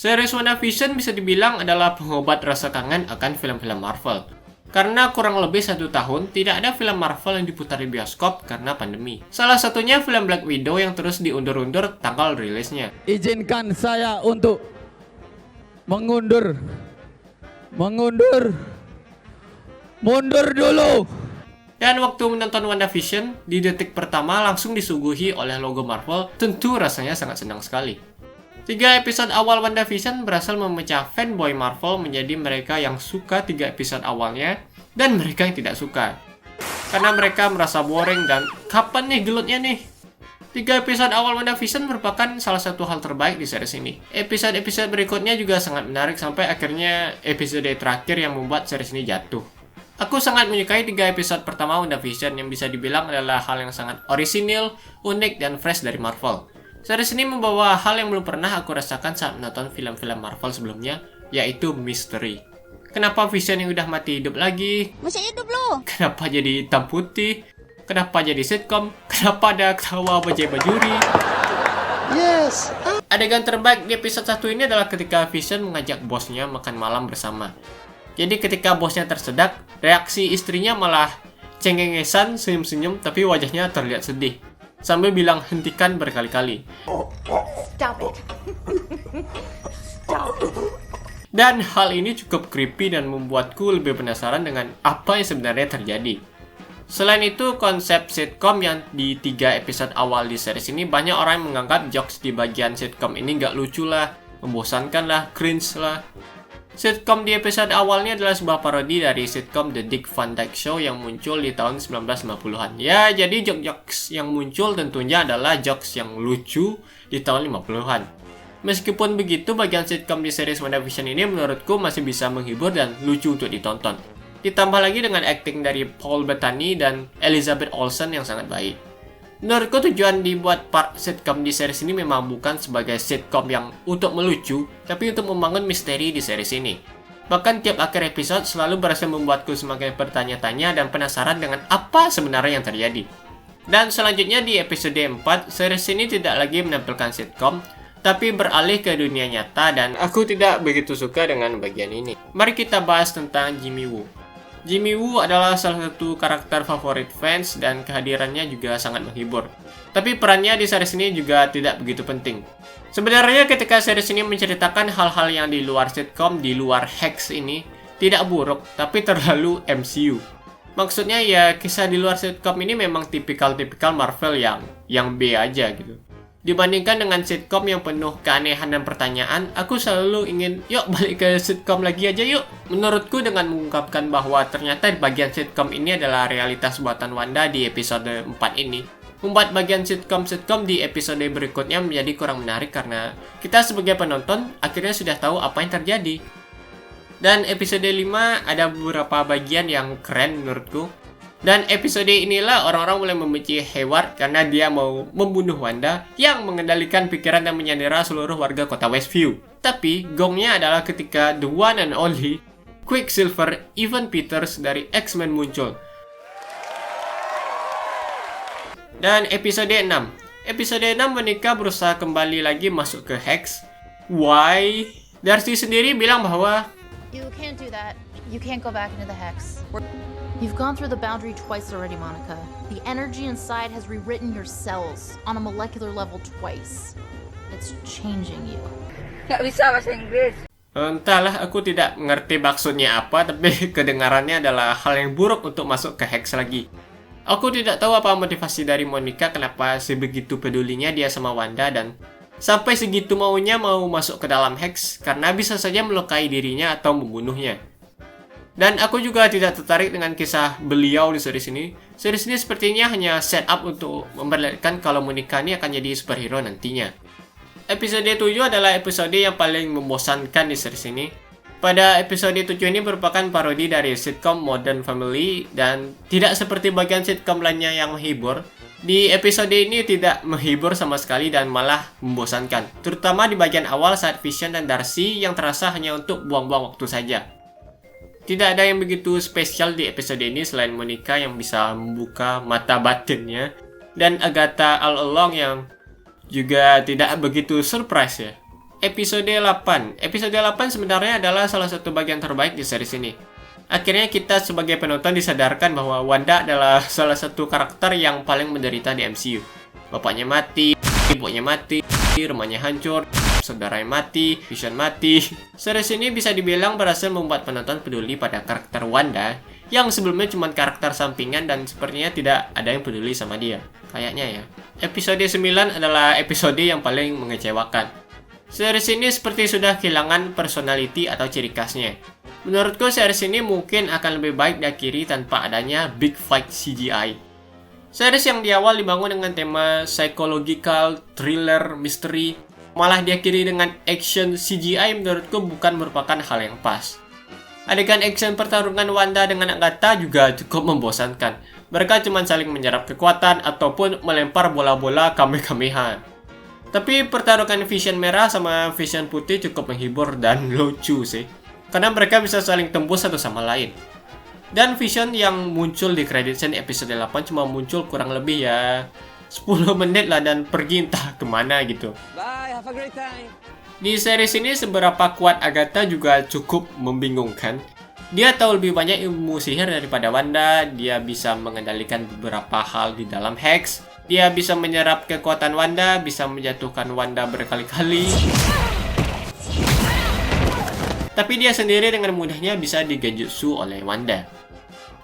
Series WandaVision bisa dibilang adalah pengobat rasa kangen akan film-film Marvel. Karena kurang lebih 1 tahun, tidak ada film Marvel yang diputar di bioskop karena pandemi. Salah satunya film Black Widow yang terus diundur-undur tanggal rilisnya. Izinkan saya untuk mundur dulu. Dan waktu menonton WandaVision, di detik pertama langsung disuguhi oleh logo Marvel, tentu rasanya sangat senang sekali. 3 episode awal WandaVision berhasil memecah fanboy Marvel menjadi mereka yang suka 3 episode awalnya dan mereka yang tidak suka. Karena mereka merasa boring dan kapan nih gelutnya nih? 3 episode awal WandaVision merupakan salah satu hal terbaik di series ini. Episode-episode berikutnya juga sangat menarik sampai akhirnya episode terakhir yang membuat series ini jatuh. Aku sangat menyukai 3 episode pertama WandaVision yang bisa dibilang adalah hal yang sangat orisinil, unik, dan fresh dari Marvel. Series ini membawa hal yang belum pernah aku rasakan saat menonton film-film Marvel sebelumnya, yaitu misteri. Kenapa Vision yang udah mati hidup lagi? Masih hidup loh. Kenapa jadi hitam putih? Kenapa jadi sitcom? Kenapa ada ketawa bajai-bajuri? Yes. Adegan terbaik di episode 1 ini adalah ketika Vision mengajak bosnya makan malam bersama. Jadi ketika bosnya tersedak, reaksi istrinya malah cengengesan, senyum-senyum, tapi wajahnya terlihat sedih. Sambil bilang hentikan berkali-kali. Stop it. Dan hal ini cukup creepy dan membuatku lebih penasaran dengan apa yang sebenarnya terjadi. Selain itu, konsep sitcom yang di 3 episode awal di series ini banyak orang yang menganggap jokes di bagian sitcom ini nggak lucu lah, membosankan lah, cringe lah. Sitcom di episode awalnya adalah sebuah parodi dari sitcom The Dick Van Dyke Show yang muncul di tahun 1950-an. Ya, jadi jokes yang muncul tentunya adalah jokes yang lucu di tahun 50-an. Meskipun begitu, bagian sitcom di series WandaVision ini menurutku masih bisa menghibur dan lucu untuk ditonton. Ditambah lagi dengan acting dari Paul Bettany dan Elizabeth Olsen yang sangat baik. Menurutku tujuan dibuat part sitcom di series ini memang bukan sebagai sitcom yang untuk melucu, tapi untuk membangun misteri di series ini. Bahkan tiap akhir episode selalu berhasil membuatku semakin bertanya-tanya dan penasaran dengan apa sebenarnya yang terjadi. Dan selanjutnya di episode 4, series ini tidak lagi menampilkan sitcom, tapi beralih ke dunia nyata dan aku tidak begitu suka dengan bagian ini. Mari kita bahas tentang Jimmy Woo. Jimmy Woo adalah salah satu karakter favorit fans dan kehadirannya juga sangat menghibur. Tapi perannya di series ini juga tidak begitu penting. Sebenarnya ketika series ini menceritakan hal-hal yang di luar sitcom, di luar Hex ini, tidak buruk, tapi terlalu MCU. Maksudnya ya kisah di luar sitcom ini memang tipikal-tipikal Marvel yang B aja gitu. Dibandingkan dengan sitcom yang penuh keanehan dan pertanyaan, aku selalu ingin, yuk balik ke sitcom lagi aja yuk. Menurutku dengan mengungkapkan bahwa ternyata bagian sitcom ini adalah realitas buatan Wanda di episode 4 ini, membuat bagian sitcom-sitcom di episode berikutnya menjadi kurang menarik karena kita sebagai penonton akhirnya sudah tahu apa yang terjadi. Dan episode 5 ada beberapa bagian yang keren menurutku. Dan episode inilah orang-orang mulai membenci Hayward karena dia mau membunuh Wanda yang mengendalikan pikiran dan menyandera seluruh warga kota Westview. Tapi gongnya adalah ketika the one and only Quicksilver Evan Peters dari X-Men muncul. Dan episode 6. Episode 6 mereka berusaha kembali lagi masuk ke Hex. Why? Darcy sendiri bilang bahwa You can't do that. You can't go back into the Hex. You've gone through the boundary twice already, Monica. The energy inside has rewritten your cells on a molecular level twice. It's changing you. Nggak bisa bahasa Inggris. entahlah, aku tidak mengerti maksudnya apa, tapi kedengarannya adalah hal yang buruk untuk masuk ke Hex lagi. Aku tidak tahu apa motivasi dari Monica kenapa sebegitu pedulinya dia sama Wanda dan sampai segitu maunya mau masuk ke dalam Hex karena bisa saja melukai dirinya atau membunuhnya. Dan aku juga tidak tertarik dengan kisah beliau di series ini. Series ini sepertinya hanya setup untuk memperlihatkan kalau Monica ini akan jadi superhero nantinya. Episode 7 adalah episode yang paling membosankan di series ini. Pada episode 7 ini merupakan parodi dari sitcom Modern Family dan tidak seperti bagian sitcom lainnya yang menghibur. Di episode ini tidak menghibur sama sekali dan malah membosankan. Terutama di bagian awal saat Vision dan Darcy yang terasa hanya untuk buang-buang waktu saja. Tidak ada yang begitu spesial di episode ini selain Monica yang bisa membuka mata batinnya dan Agatha all along yang juga tidak begitu surprise ya. Episode 8. Episode 8 sebenarnya adalah salah satu bagian terbaik di series ini. Akhirnya kita sebagai penonton disadarkan bahwa Wanda adalah salah satu karakter yang paling menderita di MCU. Bapaknya mati, ibunya mati, rumahnya hancur, saudaranya mati, Vision mati. Series ini bisa dibilang berhasil membuat penonton peduli pada karakter Wanda yang sebelumnya cuma karakter sampingan dan sepertinya tidak ada yang peduli sama dia. Kayaknya ya. Episode 9 adalah episode yang paling mengecewakan. Series ini seperti sudah kehilangan personality atau ciri khasnya. Menurutku series ini mungkin akan lebih baik diakhiri tanpa adanya big fight CGI. Series yang di awal dibangun dengan tema psychological, thriller, misteri, malah diakhiri dengan action CGI menurutku bukan merupakan hal yang pas. Adegan action pertarungan Wanda dengan Agatha juga cukup membosankan. Mereka cuma saling menyerap kekuatan ataupun melempar bola-bola Kamehameha. Tapi pertarungan Vision merah sama Vision putih cukup menghibur dan lucu sih. Karena mereka bisa saling tembus satu sama lain. Dan Vision yang muncul di credit scene episode 8 cuma muncul kurang lebih ya 10 menit lah dan pergi entah kemana gitu. Bye, have a great time. Di series ini seberapa kuat Agatha juga cukup membingungkan. Dia tahu lebih banyak ilmu sihir daripada Wanda, dia bisa mengendalikan beberapa hal di dalam Hex, dia bisa menyerap kekuatan Wanda, bisa menjatuhkan Wanda berkali-kali. Tapi dia sendiri dengan mudahnya bisa digenjutsu oleh Wanda.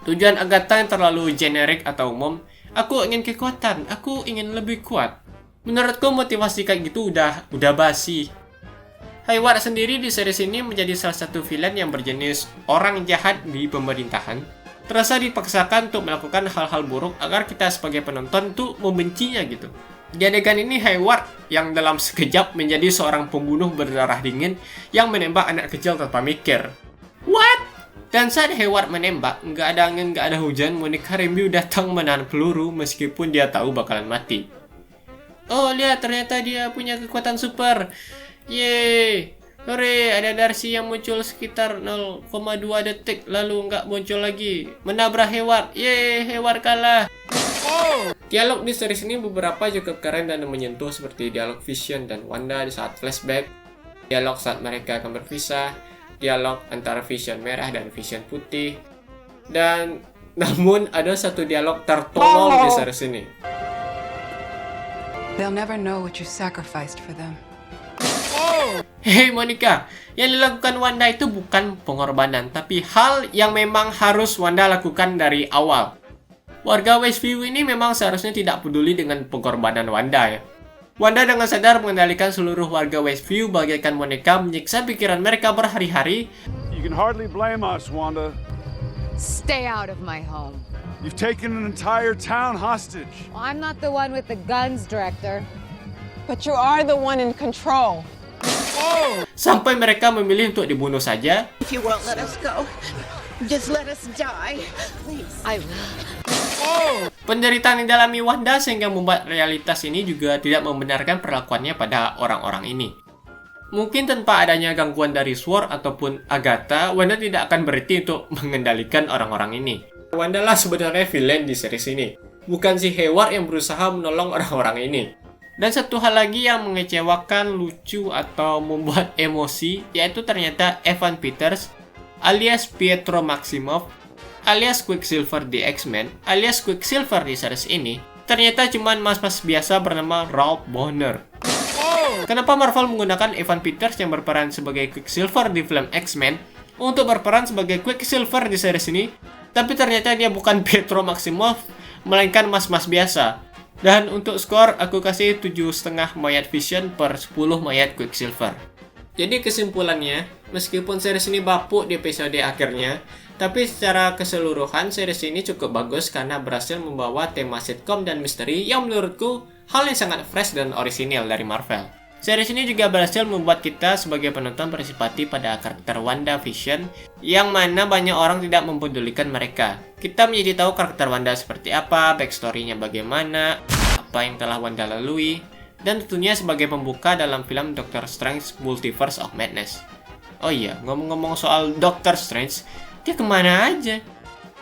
Tujuan Agatha yang terlalu generik atau umum, aku ingin kekuatan, aku ingin lebih kuat. Menurutku motivasi kayak gitu udah basi. Hayward sendiri di series ini menjadi salah satu villain yang berjenis orang jahat di pemerintahan. Terasa dipaksakan untuk melakukan hal-hal buruk agar kita sebagai penonton tuh membencinya gitu. Di adegan ini Hayward yang dalam sekejap menjadi seorang pembunuh berdarah dingin yang menembak anak kecil tanpa mikir. What? Dan saat Hayward menembak, nggak ada angin, nggak ada hujan, Monica Rambeau datang menahan peluru meskipun dia tahu bakalan mati. Oh lihat, ternyata dia punya kekuatan super. Yeay, hore, ada Darcy yang muncul sekitar 0,2 detik lalu nggak muncul lagi. Menabrak Hayward, yeay, Hayward kalah. Dialog di series ini beberapa cukup keren dan menyentuh seperti dialog Vision dan Wanda di saat flashback, dialog saat mereka akan berpisah, dialog antara Vision merah dan Vision putih, dan namun ada satu dialog tertolong di series ini. They'll never know what you sacrificed for them. Hei Monica, yang dilakukan Wanda itu bukan pengorbanan, tapi hal yang memang harus Wanda lakukan dari awal. Warga Westview ini memang seharusnya tidak peduli dengan pengorbanan Wanda ya. Wanda dengan sadar mengendalikan seluruh warga Westview bagaikan boneka menyiksa pikiran mereka berhari-hari. You can hardly blame us, Wanda. Stay out of my home. You've taken an entire town hostage. Well, I'm not the one with the guns, Director. But you are the one in control. Sampai mereka memilih untuk dibunuh saja. If you won't let us go, just let us die. Please. I will. Penderitaan yang dialami Wanda sehingga membuat realitas ini juga tidak membenarkan perlakuannya pada orang-orang ini. Mungkin tanpa adanya gangguan dari Sword ataupun Agatha, Wanda tidak akan berhenti untuk mengendalikan orang-orang ini. Wanda lah sebenarnya villain di series ini, bukan si Hayward yang berusaha menolong orang-orang ini. Dan satu hal lagi yang mengecewakan, lucu, atau membuat emosi, yaitu ternyata Evan Peters, alias Pietro Maximoff, alias Quicksilver di X-Men, alias Quicksilver di series ini, ternyata cuman mas-mas biasa bernama Ralph Bonner. Kenapa Marvel menggunakan Evan Peters yang berperan sebagai Quicksilver di film X-Men untuk berperan sebagai Quicksilver di series ini, tapi ternyata dia bukan Pietro Maximoff, melainkan mas-mas biasa. Dan untuk skor, aku kasih 7,5 mayat Vision per 10 mayat Quicksilver. Jadi kesimpulannya, meskipun series ini bapuk di episode akhirnya, tapi secara keseluruhan series ini cukup bagus karena berhasil membawa tema sitcom dan misteri yang menurutku hal yang sangat fresh dan orisinil dari Marvel. Series ini juga berhasil membuat kita sebagai penonton bersimpati pada karakter Wanda Vision, yang mana banyak orang tidak mempedulikan mereka. Kita menjadi tahu karakter Wanda seperti apa, backstory-nya bagaimana, apa yang telah Wanda lalui, dan tentunya sebagai pembuka dalam film Doctor Strange Multiverse of Madness. Oh iya, ngomong-ngomong soal Doctor Strange, dia kemana aja?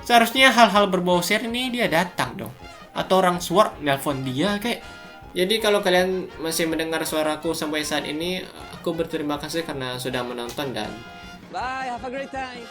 Seharusnya hal-hal berbau sihir ini dia datang dong. Atau orang Sword nelpon dia kayak, Jadi kalau kalian masih mendengar suaraku sampai saat ini, aku berterima kasih karena sudah menonton dan Bye, have a great time.